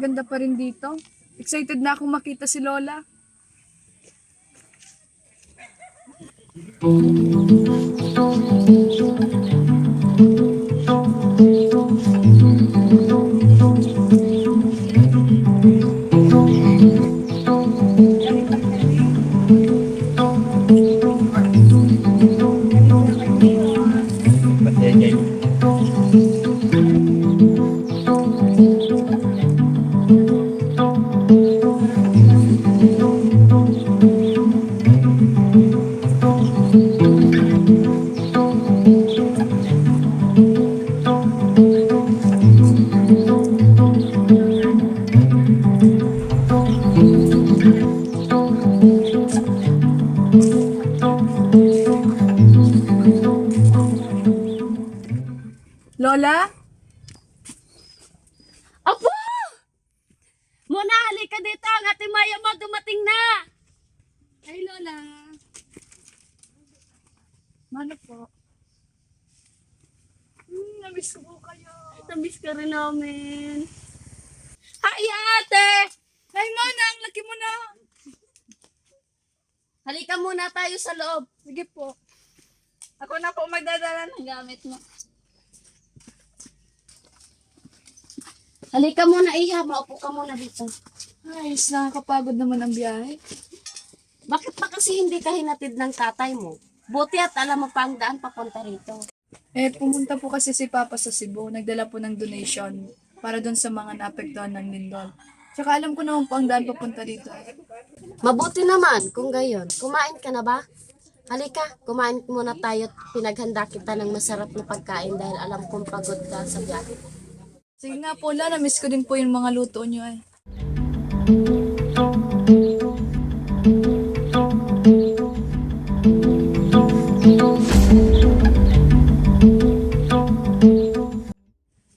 ganda pa rin dito. Excited na akong makita si Lola. Lola? Apo! Muna, halika dito. Ang ate Maya mo, dumating na. Ay, Lola. Mano po? Namiss ko po kayo. Namiss ka rin namin. Hi, ate! Ay, Mona, ang laki mo na. Halika muna tayo sa loob. Sige po. Ako na po magdadala ng gamit mo. Halika muna, Iha. Maupo ka muna dito. Ay, nakakapagod naman ang biyahe. Bakit pa kasi hindi ka hinatid ng tatay mo? Buti at alam mo pa ang daan papunta rito. Pumunta po kasi si Papa sa Cebu. Nagdala po ng donation para doon sa mga naapektuhan ng lindol. Tsaka alam ko naman po ang daan papunta dito. Mabuti naman kung gayon. Kumain ka na ba? Halika, kumain muna tayo at pinaghanda kita ng masarap na pagkain dahil alam kong pagod ka sa biyahe. Sige nga po, Lola. Namiss ko din po yung mga luto nyo eh.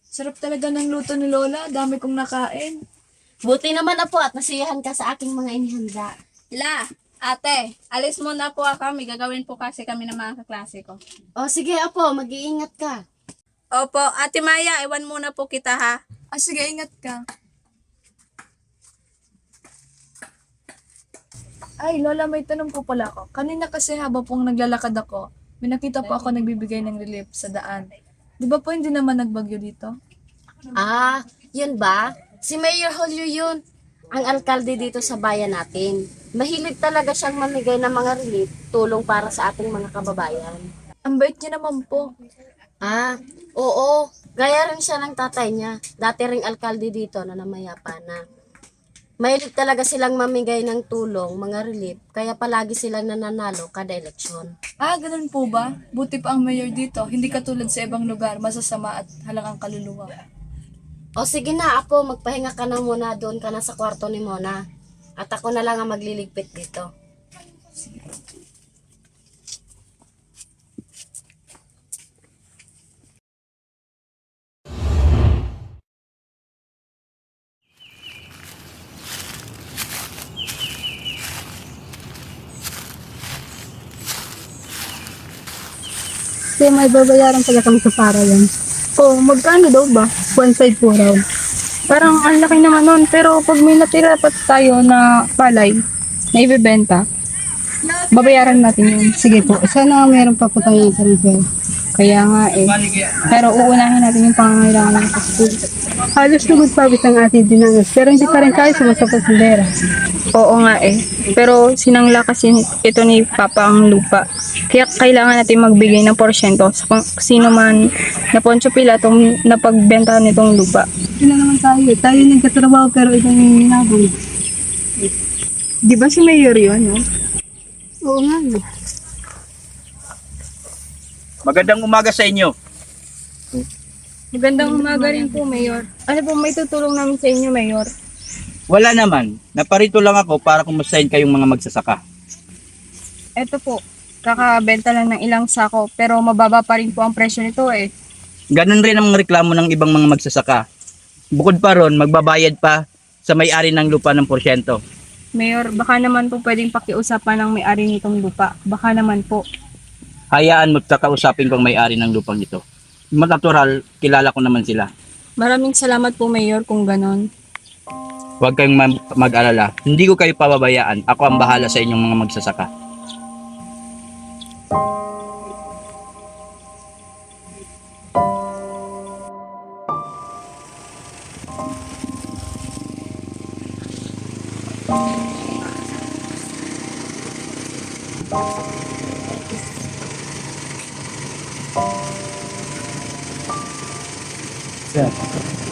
Sarap talaga ng luto ni Lola. Dami kong nakain. Buti naman apo at nasiyahan ka sa aking mga inihanda. La, ate, alis muna po ako. May gagawin po kasi kami ng mga kaklase ko. O sige apo, mag-iingat ka. Opo, ate Maya, iwan muna po kita ha. Sige, ingat ka. Ay, Lola, may tanong po pala ako. Kanina kasi habang pong naglalakad ako, may nakita po ako nagbibigay ng relief sa daan. Di ba po hindi naman nagbagyo dito? Ah, yun ba? Si Mayor Julio yun. Ang alkalde dito sa bayan natin. Mahilig talaga siyang mamigay ng mga relief, tulong para sa ating mga kababayan. Ang bait niya naman po. Ah, oo. Gaya rin siya ng tatay niya. Dati ring alkalde dito na namayapa na. Mahilig talaga silang mamigay ng tulong, mga relief, kaya palagi silang nananalo kada eleksyon. Ah, ganun po ba? Buti pa ang mayor dito. Hindi katulad sa ibang lugar, masasama at halangang kaluluwa. O sige na, Apo, magpahinga ka na muna, doon ka na sa kwarto ni Mona. At ako na lang ang magliligpit dito. Kasi may babayaran pala kami sa para yan. Oh, magkano daw ba? One side po raw. Parang ang laki naman nun, pero pag may natira pa tayo na palay na ibebenta, babayaran natin yun. Sige po, sana meron pa po tayo sa reserve. Kaya nga eh. Pero uunahin natin yung pangangailangan ng school. Halos lugod pabit ang ating dinanas, pero hindi pa rin tayo sumasapot sa pera. Oo nga eh. Pero sinangla kasi ito ni Papa ang lupa. Kaya kailangan natin magbigay ng porsyento sa kung sino man na Poncio Pilatong napagbenta nitong lupa. Sila naman tayo. Tayo nagkatrabaho pero ito yung minabong. Di ba si Mayor yun, no? Oo nga eh. Magandang umaga sa inyo. Magandang umaga rin po, Mayor. Ano po may tutulong namin sa inyo, Mayor? Wala naman. Naparito lang ako para kumustahin kayong mga magsasaka. Eto po, kakabenta lang ng ilang sako pero mababa pa rin po ang presyo nito eh. Ganon rin ang reklamo ng ibang mga magsasaka. Bukod pa ron, magbabayad pa sa may-ari ng lupa ng porsyento. Mayor, baka naman po pwedeng pakiusapan ng may-ari nitong lupa. Baka naman po. Hayaan mo't kakausapin kong may-ari ng lupang ito. Natural, kilala ko naman sila. Maraming salamat po, Mayor, kung ganon. Huwag kayong mag-alala. Hindi ko kayo pababayaan. Ako ang bahala sa inyong mga magsasaka. Sir,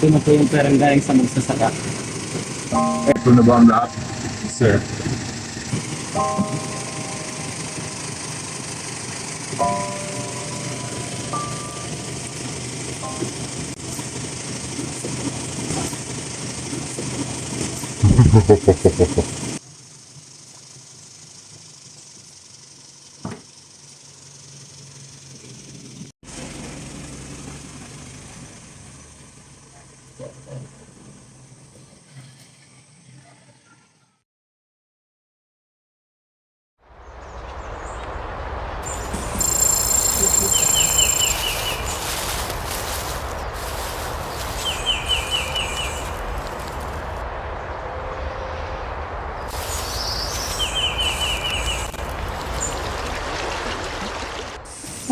ito na po yung perang galing sa magsasaka. Ito na ba ang lahat, sir?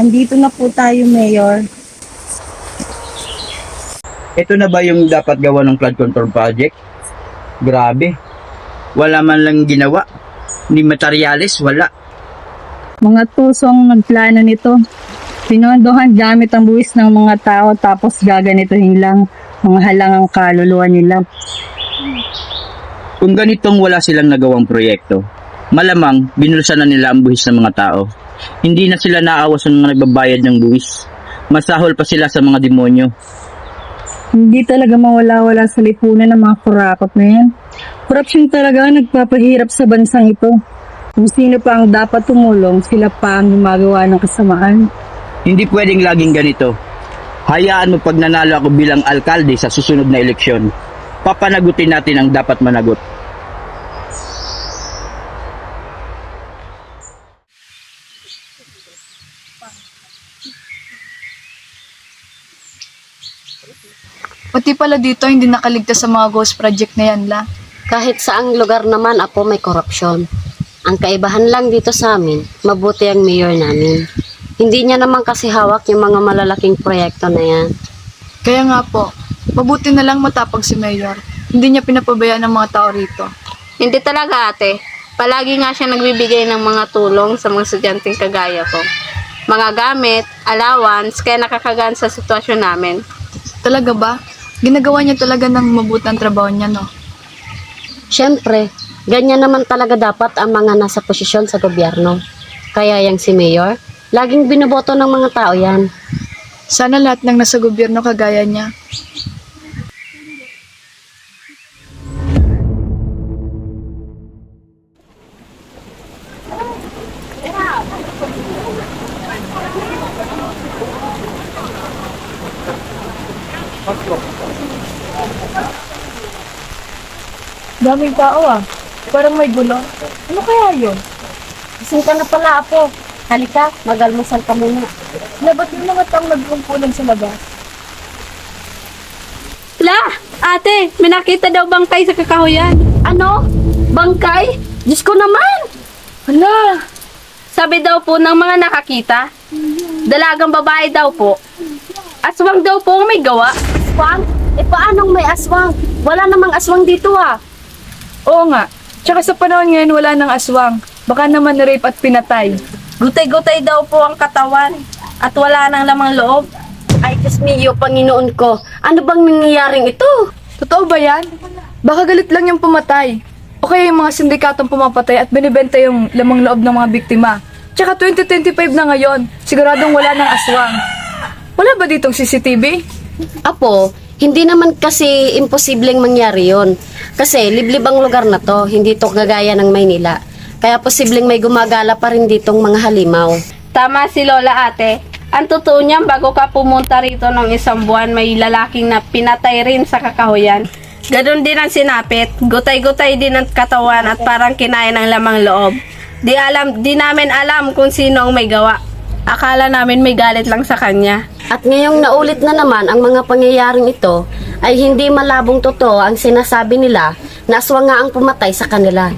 Andito na po tayo, Mayor. Ito na ba yung dapat gawa ng flood control project? Grabe. Wala man lang ginawa. Ni materyales, wala. Mga tusong nagplano nito. Pinondohan gamit ang buwis ng mga tao tapos gaganituhin lang mga halangang kaluluwa nila. Kung ganitong wala silang nagawang proyekto, malamang binulsa na nila ang buwis ng mga tao. Hindi na sila naawa sa mga nagbabayad ng buwis. Masahol pa sila sa mga demonyo. Hindi talaga mawala-wala sa lipunan ng mga kurakot na yan. Korupsyon talaga ang nagpapahirap sa bansang ito. Kung sino pa ang dapat tumulong, sila pa ang gumagawa ng kasamaan. Hindi pwedeng laging ganito. Hayaan mo pag nanalo ako bilang alkalde sa susunod na eleksyon. Papanagutin natin ang dapat managot. Pati pala dito hindi nakaligtas sa mga ghost project na yan la. Kahit saang lugar naman, Apo, may korupsyon. Ang kaibahan lang dito sa amin, mabuti ang mayor namin. Hindi niya naman kasi hawak yung mga malalaking proyekto na yan. Kaya nga po, mabuti na lang matapag si Mayor. Hindi niya pinapabayaan ng mga tao rito. Hindi talaga ate. Palagi nga siya nagbibigay ng mga tulong sa mga estudyanteng kagaya ko. Mga gamit, allowance, kaya nakakagaan sa sitwasyon namin. Talaga ba? Ginagawa niya talaga ng mabuti ang trabaho niya, no? Siyempre, ganyan naman talaga dapat ang mga nasa posisyon sa gobyerno. Kaya yang si mayor, laging binoboto ng mga tao yan. Sana lahat ng nasa gobyerno kagaya niya. Daming tao ah. Parang may gulo. Ano kaya yun? Gising ka na pala, Apo. Halika, mag-almusal ka muna. Labat yung mga taong nagkumpulan sa labas. La! Ate! May nakita daw bangkay sa kakahuyan. Ano? Bangkay? Diyos ko naman! Hala! Sabi daw po ng mga nakakita, dalagang babae daw po. Aswang daw po ang may gawa. Aswang? Eh paanong may aswang? Wala namang aswang dito ah. Oo nga. Tsaka sa panahon ngayon wala nang aswang. Baka naman na-rape at pinatay. Gutay-gutay daw po ang katawan at wala nang lamang loob. Ay, Diyos mio, Panginoon ko. Ano bang nangyayaring ito? Totoo ba yan? Baka galit lang yung pumatay. O kaya yung mga sindikatong pumapatay at binibenta yung lamang loob ng mga biktima. Tsaka 2025 na ngayon, siguradong wala ng aswang. Wala ba ditong CCTV? Apo, hindi naman kasi imposibleng mangyari yon. Kasi liblib ang lugar na to, hindi to gagaya ng Maynila. Kaya posibleng may gumagala pa rin ditong mga halimaw. Tama si Lola ate. Ang totoo niyan, bago ka pumunta rito ng isang buwan, may lalaking na pinatay rin sa kakahuyan. Ganon din ang sinapit. Gutay-gutay din ang katawan at parang kinain ng lamang loob. Di namin alam kung sino ang may gawa. Akala namin may galit lang sa kanya. At ngayong naulit na naman ang mga pangyayaring ito, ay hindi malabong totoo ang sinasabi nila Naaswang nga ang pumatay sa kanila.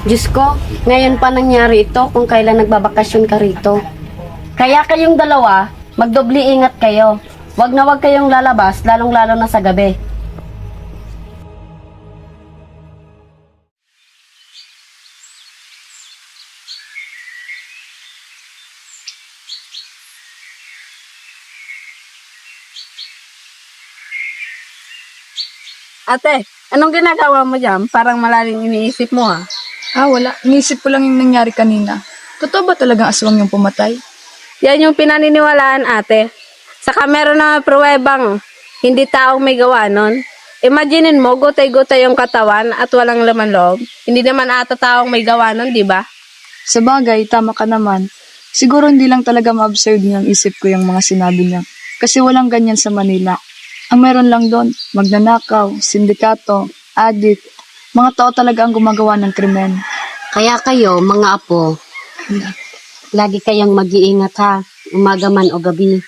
Diyos ko, ngayon pa nangyari ito kung kailan nagbabakasyon ka rito. Kaya kayong dalawa, magdobli ingat kayo. Wag na wag kayong lalabas, lalong-lalo na sa gabi. Ate, anong ginagawa mo dyan? Parang malalim iniisip mo ah. Wala. Inisip ko lang yung nangyari kanina. Totoo ba talagang aswang yung pumatay? Yan yung pinaniniwalaan ate. Saka meron na pruwebang hindi taong may gawa nun. Imaginin mo, gutay-gutay yung katawan at walang laman loob. Hindi naman ata taong may gawa nun, di ba? Sa bagay, tama ka naman. Siguro hindi lang talaga ma-observe niyang isip ko yung mga sinabi niya. Kasi walang ganyan sa Manila. Ang meron lang doon, magnanakaw, sindikato, adik, mga tao talaga ang gumagawa ng krimen. Kaya kayo, mga apo, lagi kayong mag-iingat ha, umaga man o gabi.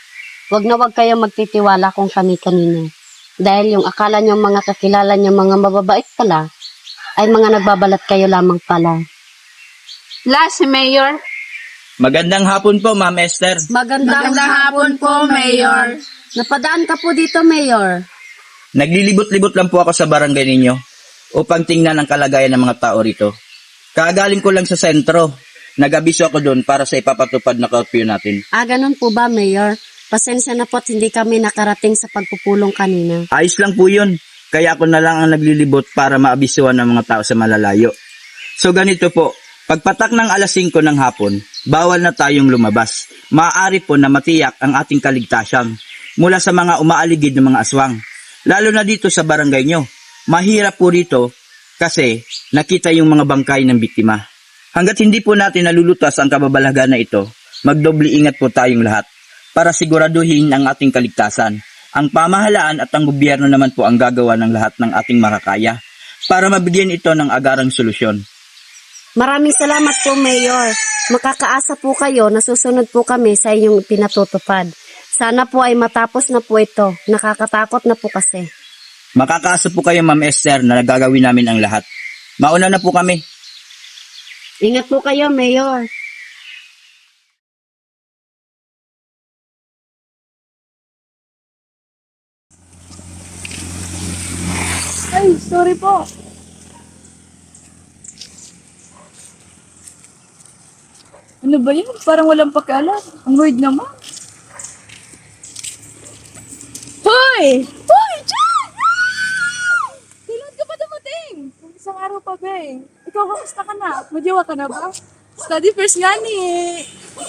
Wag na wag kayong magtitiwala kung kani-kanino. Dahil yung akala nyo mga kakilala nyo mga mababait pala, ay mga nagbabalat kayo lamang pala. Last, Mayor. Magandang hapon po, Ma'am Esther. Magandang hapon po, Mayor. Napadaan ka po dito, Mayor. Naglilibot-libot lang po ako sa barangay ninyo upang tingnan ang kalagayan ng mga tao rito. Kagaling ko lang sa sentro. Nag-abiso ako doon para sa ipapatupad na curfew natin. Ganun po ba, Mayor? Pasensya na po't hindi kami nakarating sa pagpupulong kanina. Ayos lang po yun. Kaya ako na lang ang naglilibot para maabisuhan ng mga tao sa malalayo. So ganito po, pagpatak ng alas 5 ng hapon, bawal na tayong lumabas. Maaari po na matiyak ang ating kaligtasan mula sa mga umaaligid ng mga aswang. Lalo na dito sa barangay nyo. Mahirap po rito kasi nakita yung mga bangkay ng biktima. Hanggat hindi po natin nalulutas ang kababalaghan na ito, magdobli ingat po tayong lahat para siguraduhin ang ating kaligtasan. Ang pamahalaan at ang gobyerno naman po ang gagawa ng lahat ng ating makakaya para mabigyan ito ng agarang solusyon. Maraming salamat po, Mayor. Makakaasa po kayo na susunod po kami sa inyong pinatutupad. Sana po ay matapos na po ito. Nakakatakot na po kasi. Makakaasa po kayo, Ma'am Esther, na nagagawin namin ang lahat. Mauna na po kami. Ingat po kayo, Mayor. Ay, sorry po. Ano ba yun? Parang walang pakialam. Ang weird naman. Hoy! Hoy! Diyan! Kailan ka pa dumating? Isang araw pa, be. Ikaw, kamusta ka na? Magyawa ka na ba? Study first nga ni.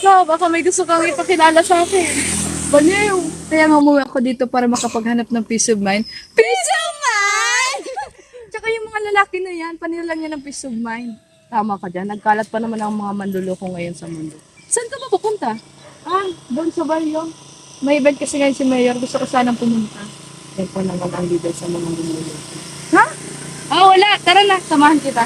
Ikaw, baka may gusto kang ipakilala sa akin. Baliw. Kaya nga umuwi ako dito para makapaghanap ng peace of mind. Peace of mind! Tsaka yung mga lalaki na yan, panila lang yan ng peace of mind. Tama ka dyan. Nagkalat pa naman ang mga manduloko ngayon sa mundo. Saan ka ba pupunta? Doon sa baryo. May event kasi ngayon si Mayor. Gusto ko sanang pumunta. Yan po naman ang leader sa mga lumuloko. Ha? Wala. Tara na. Samahan kita.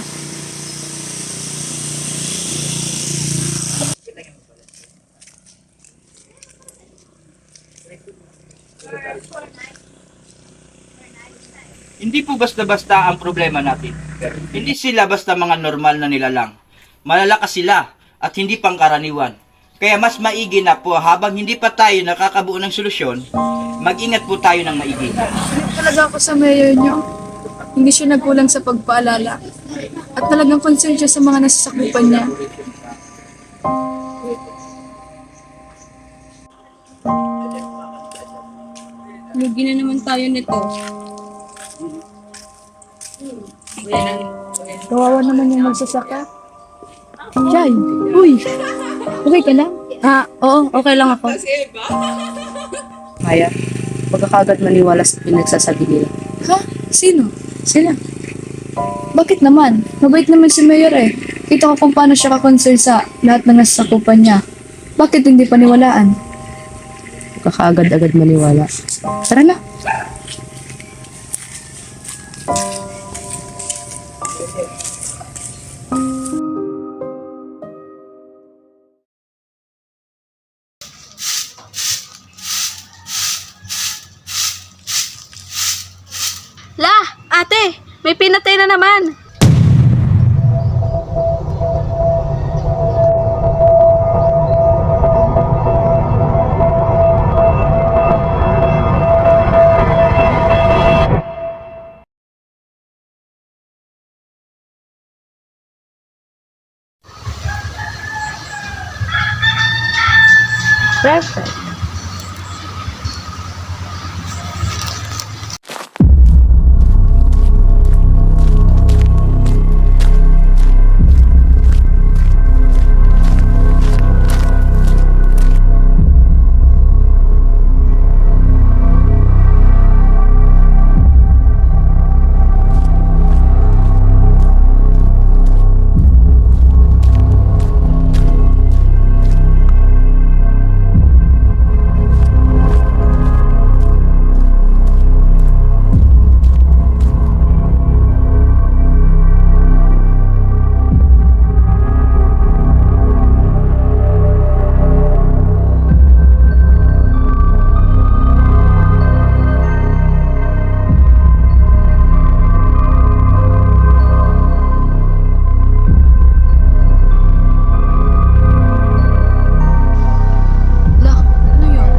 Hindi po basta-basta ang problema natin. Hindi sila basta mga normal na nilalang. Malalakas sila at hindi pangkaraniwan. Kaya mas maigi na po habang hindi pa tayo nakakabuo ng solusyon, mag-ingat po tayo ng maigi. Talaga ako sa Mayor niyo. Hindi siya nagkulang sa pagpaalala. At talagang concern siya sa mga nasasakupan niya. Lugi na naman tayo nito. Kawawa naman yung magsasaka. Jai! Uy! Okay ka lang? Oo, okay lang ako. Maya, huwag ka agad maniwala sa pinagsasabi nila. Ha? Sino? Sila. Bakit naman? Mabait naman si Mayor eh. Kita ko kung paano siya ka-concern sa lahat ng nasasakupan niya. Bakit hindi paniwalaan? Huwag ka agad-agad maniwala. Tara na. La, ate, May pinatay na naman. Perfect. La, ano yun?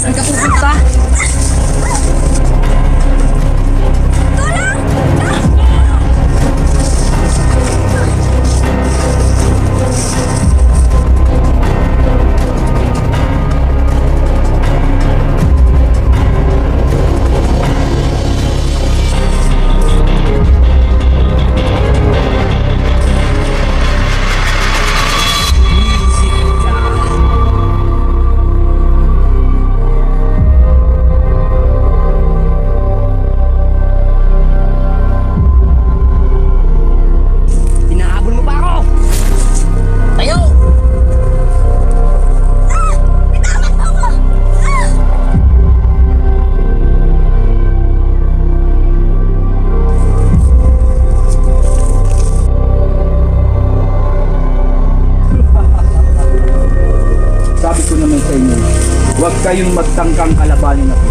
Saan ka pupunta? Hinahabol mo pa ako! Tayo! Sabi ko naman sa inyo, huwag kayong magtangkang kalabanin ako.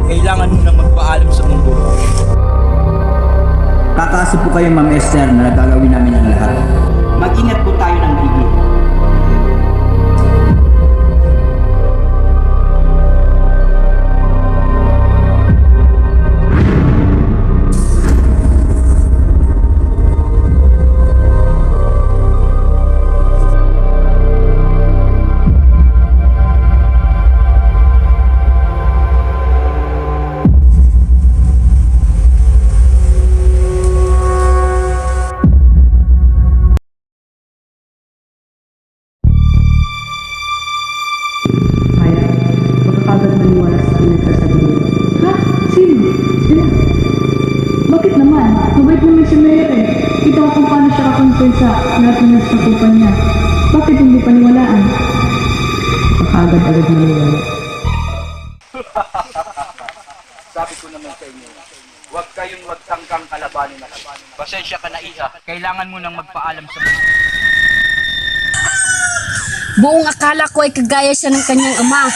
Kailangan mo na magpaalam sa mundo. Kakaso po kayo, Ma'am Esther, na gagawin namin ang lahat. Mag-ingat po tayo ng higit. Magkakagad maniwala sa akin nagsasabihin. Ha? Sino? Sila? Bakit naman? Mabait naman si Mayor eh. Kita ko kung paano siya kakonsen sa lahat ng nasakupan niya. Bakit hindi paniwalaan? Magkakagad-agad maniwala. Huwag kayong magtangkang kalabanin ako. Pasensya ka na, Iha. Kailangan mo nang magpaalam sa mga. Buong akala ko ay kagaya siya ng kanyang ama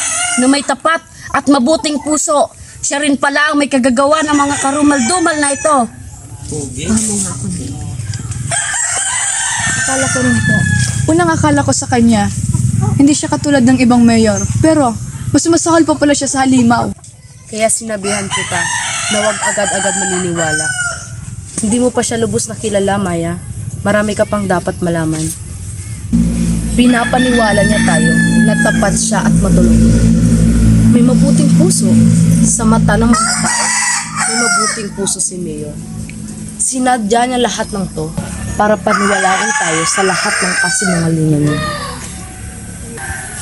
na may tapat at mabuting puso. Siya rin pala ang may kagagawa ng mga karumal-dumal na ito. Akala ko rin po. Unang akala ko sa kanya, hindi siya katulad ng ibang mayor. Pero, mas masahal pa pala siya sa halimaw. Kaya sinabihan kita na huwag agad-agad maniniwala. Hindi mo pa siya lubos na kilala, Maya. Marami ka pang dapat malaman. Pinapaniwala niya tayo na tapat siya at matulungin. May mabuting puso sa mata ng mga tao. May mabuting puso si Mayor. Sinadya niya lahat ng to para paniwalaan tayo sa lahat ng kasinungalingan niya.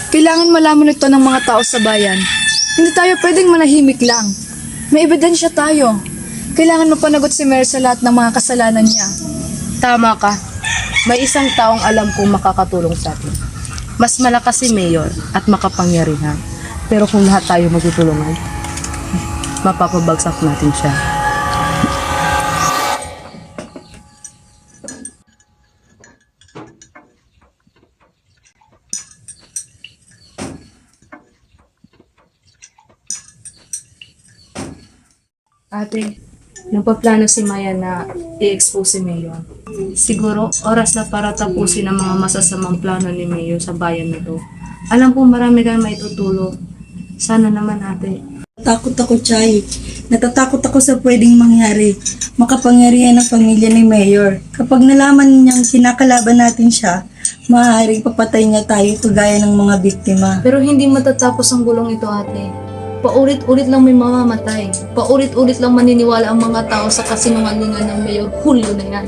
Kailangan malaman ito ng mga tao sa bayan. Hindi tayo pwedeng manahimik lang. May ebidensya tayo. Kailangan mapanagot si Mayor sa lahat ng mga kasalanan niya. Tama ka. May isang taong alam kong makakatulong sa atin. Mas malakas si Mayor at makapangyarihan. Pero kung lahat tayo magtutulungan, mapapabagsak natin siya. Ate, nagpaplano si Maya na i-expose si Mayor. Siguro, oras na para tapusin ang mga masasamang plano ni Mayor sa bayan na to. Alam kong marami kang maitutulong. Sana naman, ate. Takot ako, Chay. Natatakot ako sa pwedeng mangyari. Makapangyarihan ng pamilya ni Mayor. Kapag nalaman niyang kinakalaban natin siya, maaaring papatay niya tayo kagaya ng mga biktima. Pero hindi matatapos ang gulong ito, ate. Paulit-ulit lang may mamamatay. Paulit-ulit lang maniniwala ang mga tao sa kasinungalingan ng Mayor Julio na yan.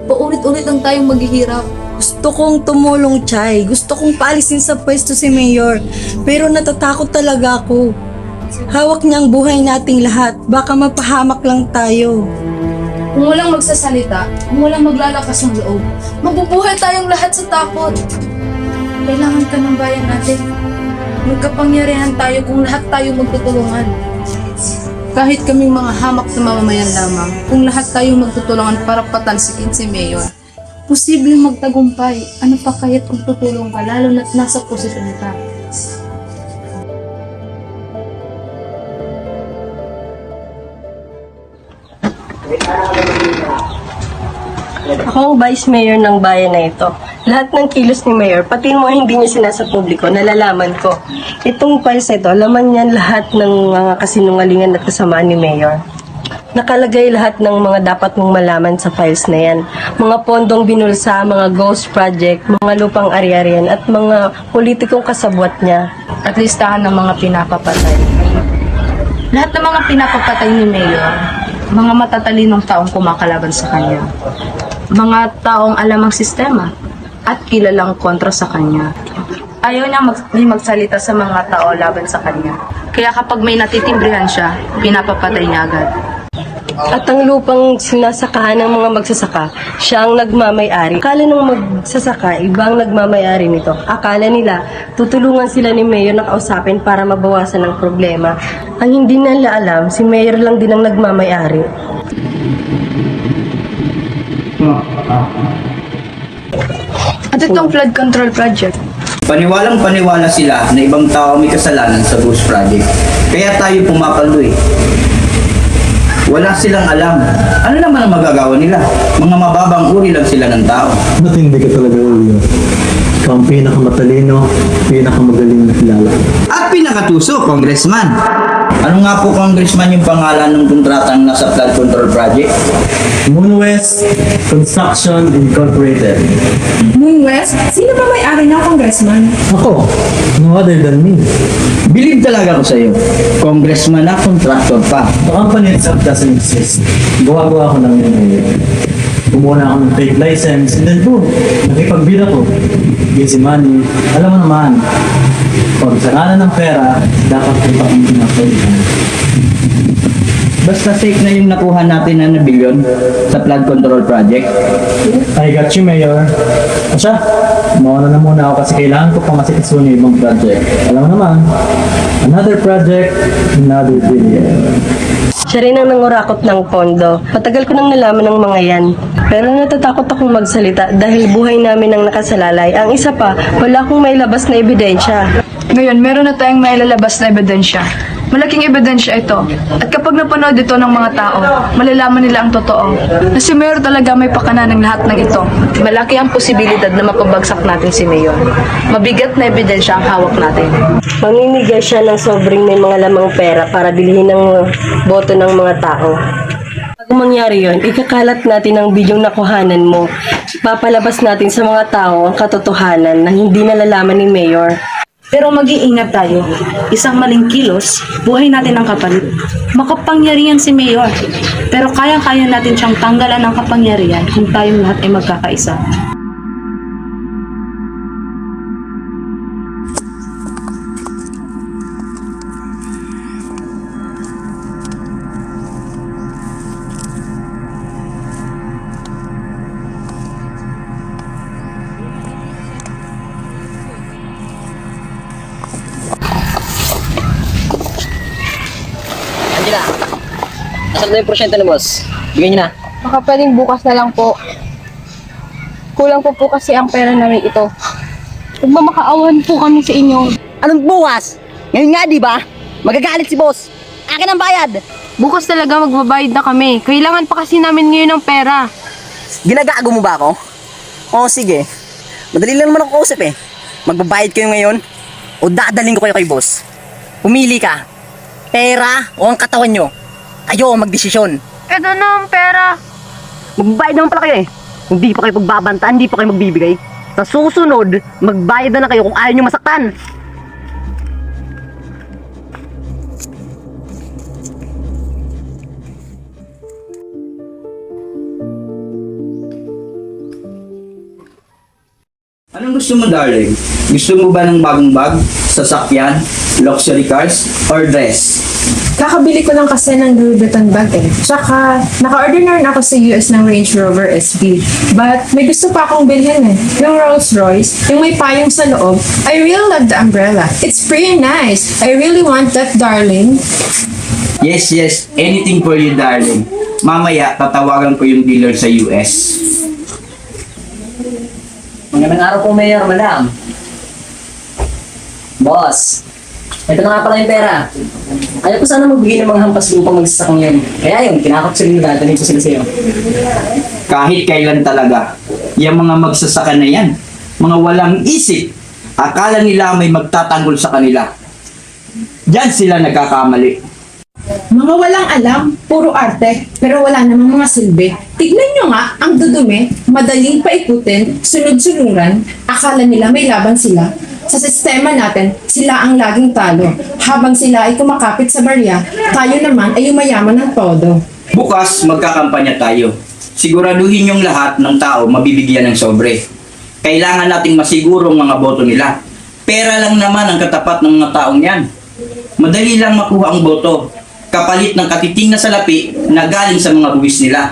Paulit-ulit lang tayong maghihirap. Gusto kong tumulong, Chay. Gusto kong paalisin sa pwesto si Mayor. Pero natatakot talaga ako. Hawak niya ang buhay nating lahat. Baka mapahamak lang tayo. Kung walang magsasalita, kung walang maglalakas ng loob, mabubuhay tayong lahat sa takot. Kailangan ka ng bayan natin. Magkapangyarihan tayo kung lahat tayo magtutulungan. Kahit kaming mga hamak na mamamayan lamang, kung lahat tayo magtutulungan para patalsikin si Mayor, posibleng magtagumpay. Ano pa kaya't kung tutulong ka, lalo na't nasa posisyon ka. Ako ang vice mayor ng bayan na ito. Lahat ng kilos ni mayor, pati yung mga hindi niya sinasa publiko, nalalaman ko. Itong files na ito, laman niyan lahat ng mga kasinungalingan at kasamaan ni mayor. Nakalagay lahat ng mga dapat mong malaman sa files na yan. Mga pondong binulsa, mga ghost project, mga lupang ari-arian, at mga politikong kasabwat niya. At listahan ng mga pinapapatay. Lahat ng mga pinapapatay ni Mayor, mga matatalinong taong kumakalaban sa kanya. Mga taong alam ang sistema at kilalang kontra sa kanya. Ayaw niya magsalita sa mga tao laban sa kanya. Kaya kapag may natitimbrehan siya, pinapapatay niya agad. At ang lupang sinasakahan ng mga magsasaka, siya ang nagmamay-ari. Akala ng magsasaka, ibang nagmamay-ari nito. Akala nila, tutulungan sila ni Mayor na kausapin para mabawasan ang problema. Ang hindi nila alam, si Mayor lang din ang nagmamay-ari. At itong flood control project. Paniwalang paniwala sila na ibang tao may kasalanan sa Ghost Project. Kaya tayo pumapalo eh. Wala silang alam. Ano naman ang magagawa nila? Mga mababang uri lang sila ng tao. Ba't hindi ka talaga ulo? Ikaw ang pinakamatalino, pinakamagaling na kilala. At pinakatuso, Congressman. Ano nga po, Congressman, yung pangalan ng kontratang nasa flood control project? Moonwest Construction Incorporated. Moonwest? Sino ba may-ari ng congressman? Ako, no other than me. Believe talaga ako sa'yo. Congressman na, contractor pa. The company itself doesn't exist. Gawa-gawa ako ng kumuha na ako ng fake license, and then boom, nakipagbid ako. Easy money. Alam mo naman, pag sa kanan ng pera, dapat kita kong pinapalitan. Basta safe na yung nakuha natin na bilyon sa flood control project. I got you, Mayor. O siya, mauna na muna ako kasi kailangan ko pang masikasunin yung ibang project. Alam mo naman, another project, another billion. Siya rin ang nangurakot ng pondo. Matagal ko nang nalaman ng mga yan. Pero natatakot akong magsalita dahil buhay namin ang nakasalalay. Ang isa pa, wala akong may labas na ebidensya. Ngayon, meron na tayong mailalabas na ebidensya. Malaking ebidensya ito. At kapag napanood ito ng mga tao, malalaman nila ang totoo. Na si Mayor talaga may pakana ng lahat ng ito. Malaki ang posibilidad na mapabagsak natin si Mayor. Mabigat na ebidensya ang hawak natin. Mamimigay siya ng sobrang may mga lamang pera para bilhin ng boto ng mga tao. Bago mangyari yon, ikakalat natin ang bidyong nakuhanan mo. Papalabas natin sa mga tao ang katotohanan na hindi nalalaman ni Mayor. Pero mag-iingat tayo. Isang maling kilos, buhay natin ang kapalit. Makapangyarihan si Mayor. Pero kaya-kaya natin siyang tanggalan ng kapangyarihan kung tayong lahat ay magkakaisa. Angela, nasaan na yung porsyento ni boss? Bigyan niyo na. Baka pwedeng bukas na lang po. Kulang po kasi ang pera namin ito. Magmamakaawan po kami sa inyo. Anong bukas? Ngayon nga, di ba? Magagalit si boss. Akin ang bayad. Bukas talaga magbabayad na kami. Kailangan pa kasi namin ngayon ng pera. Ginagago mo ba ako? Oo, sige. Madali lang naman ako kausap eh. Magbabayad kayo ngayon o dadaling ko kayo kay boss. Pumili ka. Pera o ang katawan nyo. Kayo ang magdesisyon. Ito na ang pera. Magbabayad naman pala kayo eh. Hindi pa kayo pagbabantaan, hindi pa kayo magbibigay. Sa susunod, magbayad na kayo kung ayaw nyo masaktan. Anong gusto mo, darling? Gusto mo ba ng bagong bag, sasakyan, luxury cars, or dress? Kakabili ko lang kasi ng Louis Vuitton bag eh. Tsaka, naka-order na rin ako sa US ng Range Rover SB. But, may gusto pa akong bilhin eh. Yung Rolls Royce, yung may payong sa loob. I really love the umbrella. It's pretty nice. I really want that, darling. Yes, anything for you, darling. Mamaya, tatawagan ko yung dealer sa US. Magandang araw po, Mayor, madam. Boss, ito na nga pala yung pera. Ayaw ko sana magbigay ng mga hampas lupang magsasakang yan. Kaya yun, kinakap sila nila, dadaling ko sila sa'yo. Kahit kailan talaga, yung mga magsasaka na yan, mga walang isip, akala nila may magtatanggol sa kanila. Diyan sila nagkakamali. Mga walang alam, puro arte, pero wala namang mga silbi. Tignan nyo nga, ang dudumi, madaling paikutin, sunod-sunuran, akala nila may laban sila. Sa sistema natin, sila ang laging talo. Habang sila ay kumakapit sa barya, tayo naman ay umayaman ng todo. Bukas, magkakampanya tayo. Siguraduhin yung lahat ng tao mabibigyan ng sobre. Kailangan nating masigurong mga boto nila. Pera lang naman ang katapat ng mga taong yan. Madali lang makuha ang boto, kapalit ng katiting na salapi na galing sa mga buwis nila.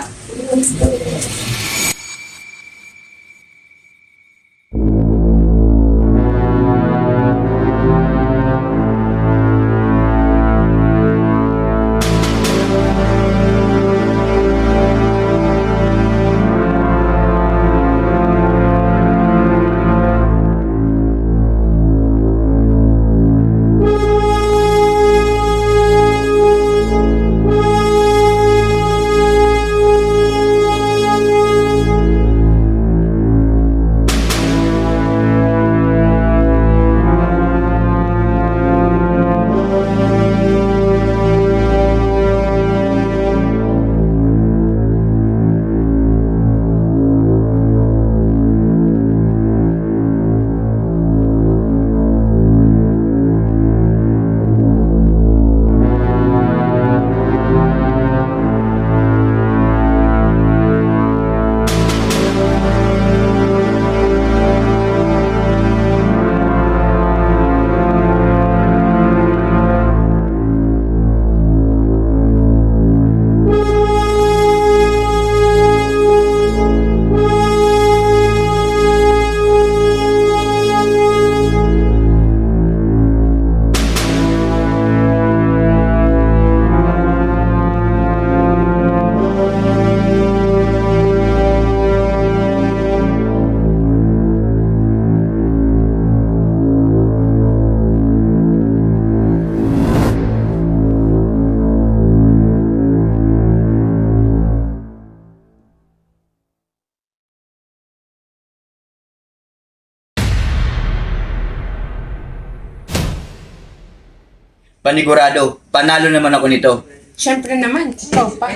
Panigurado, panalo naman ako nito. Siyempre naman, ikaw pa.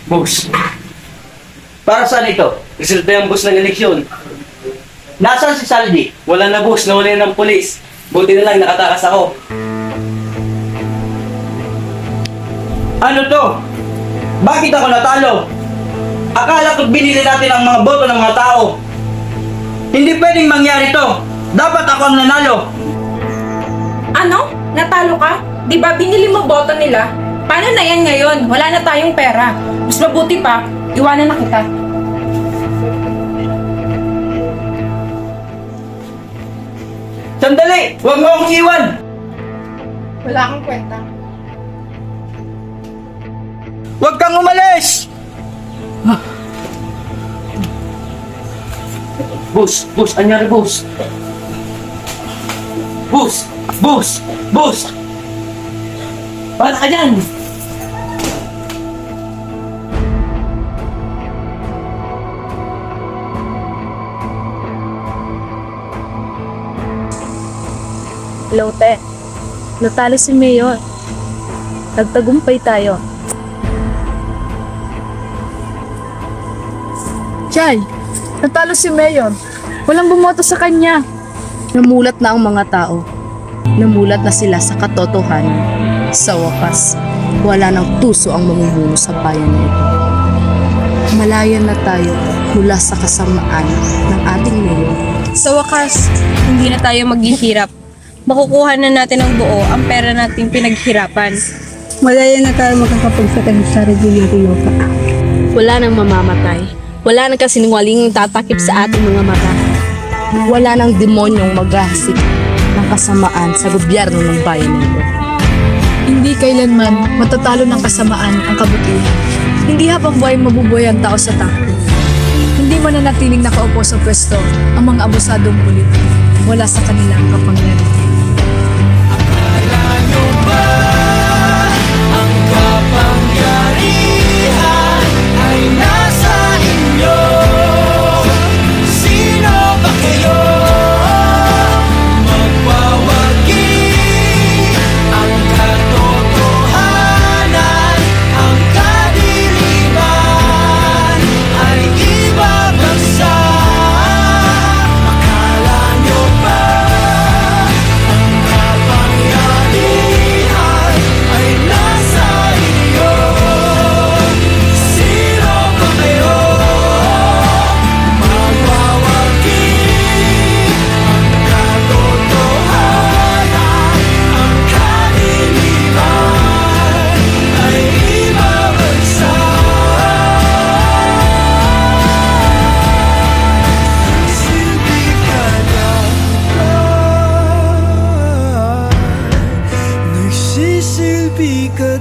Boss, para saan ito? Resulta yung boss ng eleksyon. Nasaan si Saldi? Wala na boss, nawala ng polis. Buti na lang nakatakas ako. Ano to? Bakit ako natalo? Akala ko binili natin ang mga boto ng mga tao. Hindi pwedeng mangyari to. Dapat ako ang nanalo. Ano? Natalo ka? Di ba binili mo boto nila? Paano na yan ngayon? Wala na tayong pera. Mas mabuti pa, iwanan na kita. Sandali! Huwag mo akong iwan! Wala kang kwenta. Huwag kang umalis! Boss, anyari boss? Boss! Wala ka dyan! Lote, natalo si Mayor. Nagtagumpay tayo. Chay, natalo si Mayor. Walang bumoto sa kanya. Namulat na ang mga tao. Namulat na sila sa katotohanan. Sa wakas, wala ng tuso ang mamumuno sa bayan na ito. Malaya na tayo mula sa kasamaan ng ating mayor. Sa wakas, hindi na tayo maghihirap. Makukuha na natin ang buo ang pera nating pinaghirapan. Malaya na tayo makakapagsakay sa Regina Rioja. Wala nang mamamatay. Wala nang kasinungaling tatakip sa ating mga mata. Wala nang demonyong maghahasik ng kasamaan sa gobyerno ng bayan nito. Hindi kailanman matatalo ng kasamaan ang kabutihan. Hindi habang buhay mabubuhay ang tao sa takbo. Hindi mananatiling nakaupo sa pwesto ang mga abusadong pulitik. Wala sa kanilang kapangyarihan. Nagsisilbi ka